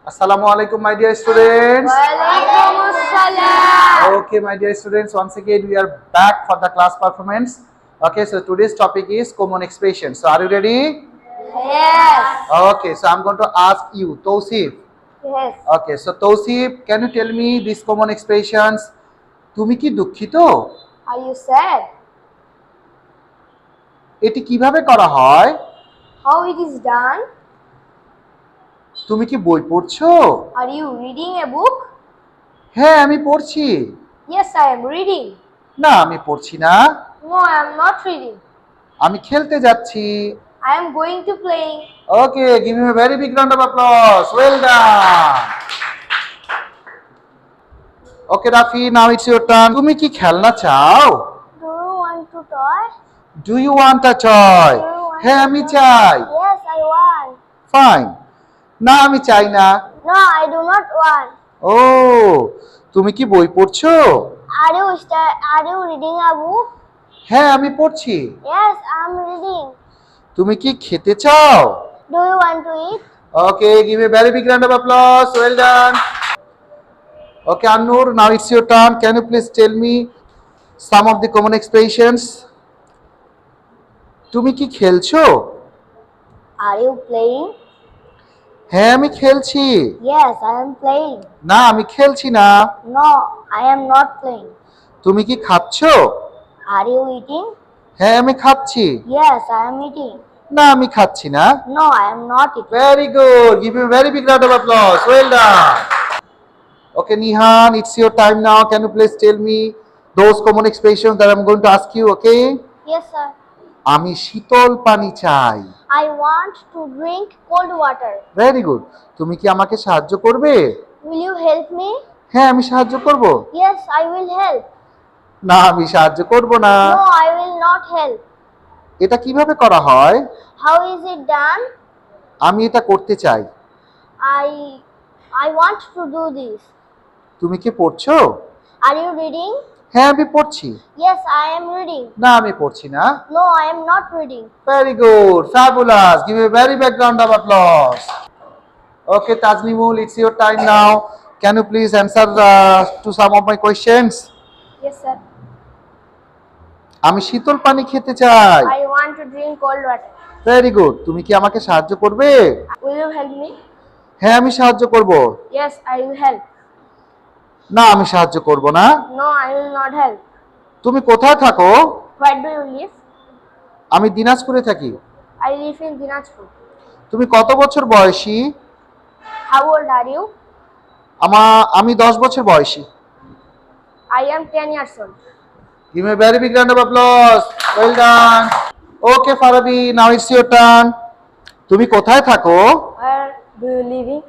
Assalamu alaikum, my dear students. Waalaikumsalam. Okay, my dear students, once again we are back for the class performance. Okay, so today's topic is common expressions. So are you ready? Yes. Okay, so I'm going to ask you, Tausif. Yes. Okay, so Tausif, can you tell me these common expressions? তুমি কি দুঃখিত? Are you sad? এটি কিভাবে করা হয়? How it is done? তুমি কি বই পড়ছো? Are you reading a book? হ্যাঁ, আমি পড়ছি। Yes, I am reading. না, আমি পড়ছি না। No, I am not reading. আমি খেলতে যাচ্ছি। I am going to play. Okay, give me a very big round of applause. Well done. Okay, Rafi, now it's your turn. তুমি কি খেলনা চাও? Do you want to toy? Do you want a toy? Do you want হ্যাঁ, a আমি toy? চাই। Yes, I want. Fine. না, আমি চাই না। No, I do not want. ও, তুমি কি বই পড়ছো? Are you reading a book? হ্যাঁ, আমি পড়ছি। Yes, I am reading. তুমি কি খেতে চাও? Do you want to eat? Okay, give me a very big round of applause. Well done. Okay, Annur, now it's your turn. Can you please tell me some of the common expressions? তুমি কি খেলছো? Are you playing? হ্যাঁ, আমি খেলছি। Yes, I am playing. না, আমি খেলছি না। No, I am not playing. তুমি কি খাচ্ছো? Are you eating? হ্যাঁ, আমি খাচ্ছি। Yes, I am eating. না, আমি খাচ্ছি না। No, I am not eating. Very good. Give me a very big round of applause. Well done. Okay, Nihan, it's your time now. Can you please tell me those common expressions that I'm going to ask you, okay? Yes, sir. আমি শীতল পানি চাই। I want to drink cold water. Very good. তুমি কি আমাকে সাহায্য করবে? Will you help me? হ্যাঁ, আমি সাহায্য করব। Yes, I will help. না, আমি সাহায্য করব না। No, I will not help. এটা কিভাবে করা হয়? How is it done? আমি এটা করতে চাই। I want to do this. তুমি কি পড়ছো? Are you reading? হ্যাঁ, আমি পড়ছি। Yes, I am reading. না, আমি পড়ছি না। No, I am not reading. Very good. Fabulous. Give me a very big round of applause. Okay, Tajnimul, it's your time now. Can you please answer to some of my questions? Yes, sir. আমি শীতল পানি খেতে চাই। I want to drink cold water. Very good. তুমি কি আমাকে সাহায্য করবে? Will you help me? হ্যাঁ, আমি সাহায্য করব। Yes, I will help. না, আমি সাহায্য করব না। No, I will not help. তুমি কোথায় থাকো? Where do you live? আমি দিনাজপুরে থাকি। I live in Dinajpur. তুমি কত বছর বয়সী? How old are you? আমি 10 বছর বয়সী। I am 10 years old. Give me a very big round of applause. Well done. Okay, Farabi, now it's your turn. তুমি কোথায় থাকো? Where do you live in?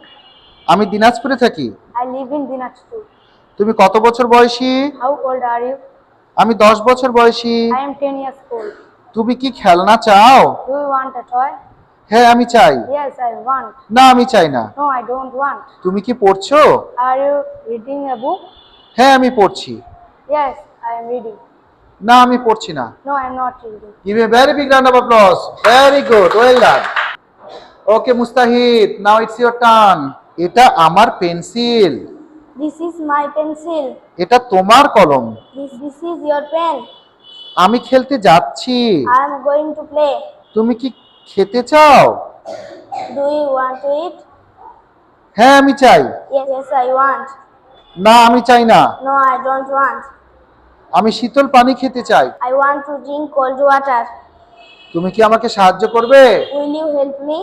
আমি দিনাজপুরে থাকি। I live in Dinajpur. তুমি কত বছর বয়সী? How old are you? আমি 10 বছর বয়সী। I am 10 years old. তুমি কি খেলনা চাও? Do you want a toy? হ্যাঁ, আমি চাই। Yes, I want. না, আমি চাই না। No, I don't want. তুমি কি পড়ছো? Are you reading a book? হ্যাঁ, আমি পড়ছি। Yes, I am reading. না, আমি পড়ছি না। No, I am not reading. Give me a very big round of applause. Very good. Well done. Okay, Mustahid, now it's your turn. এটা আমার pencil. This is my pencil. এটা তোমার কলম। This is your pen. আমি খেলতে যাচ্ছি। I am going to play. তুমি কি খেতে চাও? Do you want to eat? হ্যাঁ, আমি চাই। Yes, I want. না, আমি চাই না। No, I don't want. আমি শীতল পানি খেতে চাই। I want to drink cold water. তুমি কি আমাকে সাহায্য করবে? Will you help me?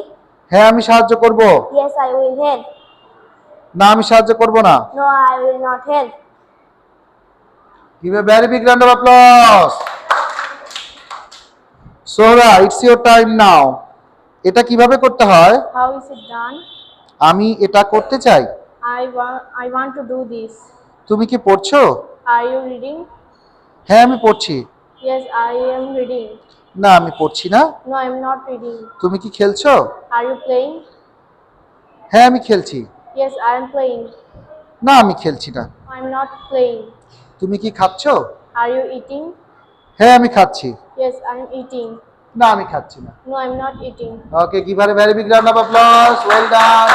হ্যাঁ, আমি সাহায্য করব। Yes, I will help. না, আমি সাহায্য করব না। No, I will not help. Give a very big round of applause. Sora, it's your time now. এটা কিভাবে করতে হয়? How is it done? আমি এটা করতে চাই। I want to do this. তুমি কি পড়ছো? Are you reading? হ্যাঁ, আমি পড়ছি। Yes, I am reading. না, আমি পড়ছি না। No, I am not reading. তুমি কি খেলছো? Are you playing? হ্যাঁ, আমি খেলছি। Yes, I am playing. না, আমি খেলছি না। I am not playing. তুমি কি খাচ্ছো? Are you eating? হ্যাঁ, আমি খাচ্ছি। Yes, I am eating. না, আমি খাচ্ছি না। No, I am not eating. Okay, give her a very big round of applause. Well done.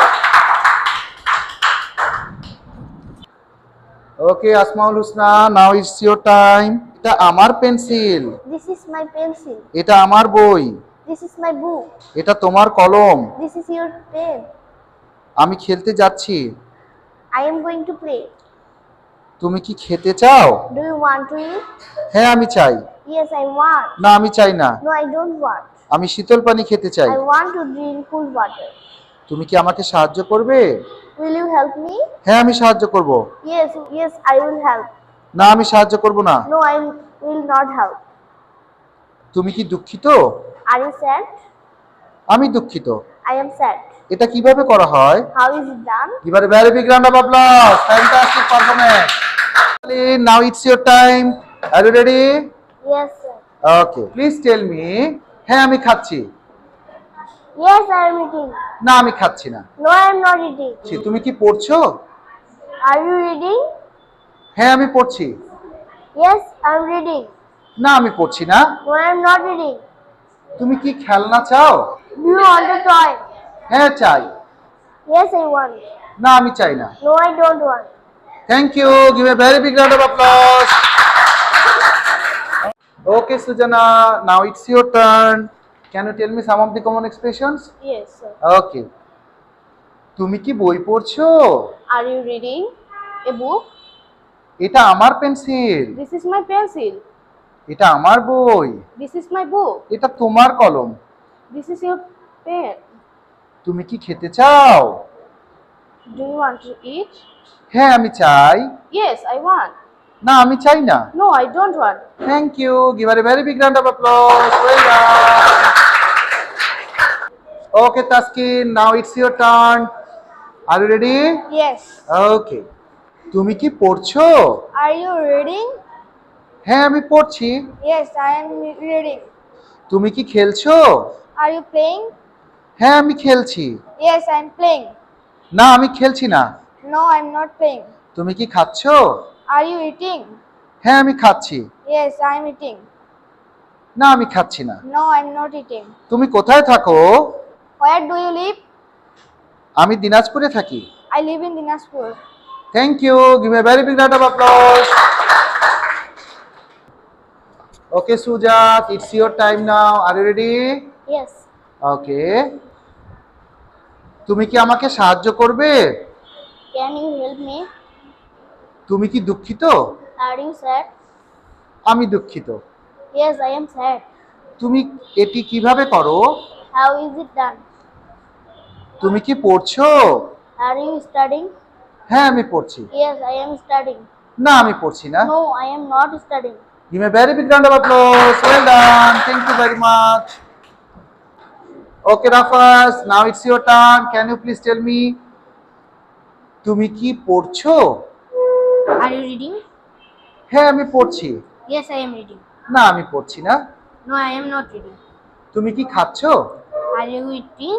Okay, Asmaul Husna, now it's your time. এটা আমার pencil. This is my pencil. এটা আমার বই। This is my book. এটা তোমার কলম। This is your pen. আমি খেলতে যাচ্ছি। I am going to play. তুমি কি খেতে চাও? Do you want to eat? হ্যাঁ আমি চাই। Yes, I want. না আমি চাই না। No, I don't want. আমি শীতল পানি খেতে চাই। I want to drink cool water. তুমি কি আমাকে সাহায্য করবে? Will you help me? হ্যাঁ আমি সাহায্য করব। Yes, yes, I will help. না আমি সাহায্য করব না। No, I will not help. তুমি কি দুঃখিত? Are you sad? আমি দুঃখিত। I am sad. এটা কিভাবে করা হয়? How is it done? Give a very big round of applause. Fantastic performance. Now it's your time. Are you ready? Yes, sir. Okay. Please tell me. হ্যাঁ আমি খাচ্ছি। Yes, I am eating. না আমি খাচ্ছি না। No, I am not eating. তুমি কি পড়ছো? Are you reading? হ্যাঁ আমি পড়ছি। Yes, I am reading. না আমি পড়ছি না। No, I am not reading. তুমি কি খেলনা চাও? Do you want a toy? হ্যাঁ চাই। Yes, I want. না আমি চাই না। No, I don't want. Thank you. Give a very big round of applause. Okay, Sujana. Now it's your turn. Can you tell me some of the common expressions? Yes, sir. Okay. তুমি কি বই পড়ছো? Are you reading a book? এটা আমার pencil. This is my pencil. এটা আমার বই। This is my book. এটা তোমার কলম। This is your pen. তুমি কি খেতে চাও? Do you want to eat? হ্যাঁ আমি চাই। Yes, I want. না আমি চাই না। No, I don't want. Thank you. Give her a very big round of applause. Well done. Okay, Taskin. Now it's your turn. Are you ready? Yes. Okay. তুমি কি পড়ছো? Are you reading? হ্যাঁ আমি পড়ছি। Yes, I am reading. তুমি কি খেলছো? Are you playing? হ্যাঁ আমি খেলছি। Yes, I am playing. না আমি খেলছি না। No, I am not playing. তুমি কি খাচ্ছো? Are you eating? হ্যাঁ আমি খাচ্ছি। Yes, I am eating. না আমি খাচ্ছি না। No, I am not eating. তুমি কোথায় থাকো? Where do you live? আমি দিনাজপুরে থাকি। I live in Dinaspur. Thank you. Give me a very big round of applause. Okay, Sujat, it's your time now. Are you ready? Yes. Okay. তুমি কি আমাকে সাহায্য করবে? Can you help me? তুমি কি দুঃখিত? Are you sad? আমি দুঃখিত। Yes, I am sad. তুমি এটি কিভাবে করো? How is it done? তুমি কি পড়ছো? Are you studying? হ্যাঁ আমি পড়ছি। Yes, I am studying. না আমি পড়ছি না। No, I am not studying. Give me a very big round of applause. Well done. Thank you very much. Okay, Rafas, now it's your turn. Can you please tell me? তুমি কি পড়ছো? Are you reading? হ্যাঁ আমি পড়ছি। Yes, I am reading. না আমি পড়ছি না। No, I am not reading. তুমি কি খাচ্ছো? Are you eating?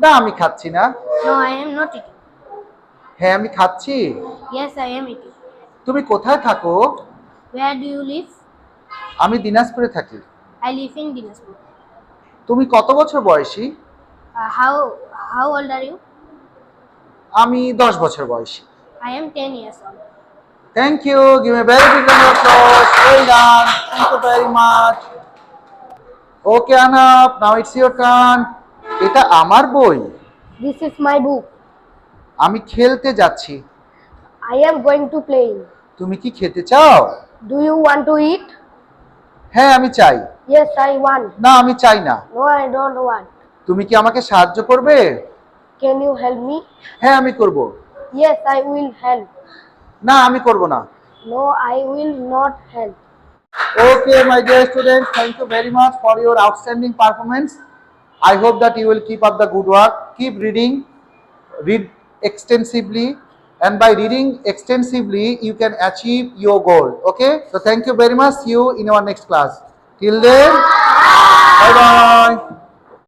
না আমি খাচ্ছি না। No, I am not eating. হ্যাঁ আমি খাচ্ছি। Yes, I am eating. তুমি কোথায় থাকো? Where do you live? আমি দিনাজপুরে থাকি। I live in Dinaspur. তুমি কত বছর বয়সী? How old are you? আমি 10 বছর বয়সী। I am 10 years old. Thank you. Give me a very big round of applause. Well done. Thank you very much. Okay, Anap. Now it's your turn. এটা আমার বই। This is my book. আমি খেলতে যাচ্ছি। I am going to play. তুমি কি খেতে চাও? Do you want to eat? হ্যাঁ আমি চাই। Yes, I want. না আমি চাই না। No, I don't want. তুমি কি আমাকে সাহায্য করবে? Can you help me? হ্যাঁ আমি করব। Yes, I will help. না আমি করব না। No, I will not help. Okay, my dear students, thank you very much for your outstanding performance. I hope that you will keep up the good work. Keep reading, read extensively, and by reading extensively, you can achieve your goal. Okay, so thank you very much. See you in our next class. Till then, bye bye.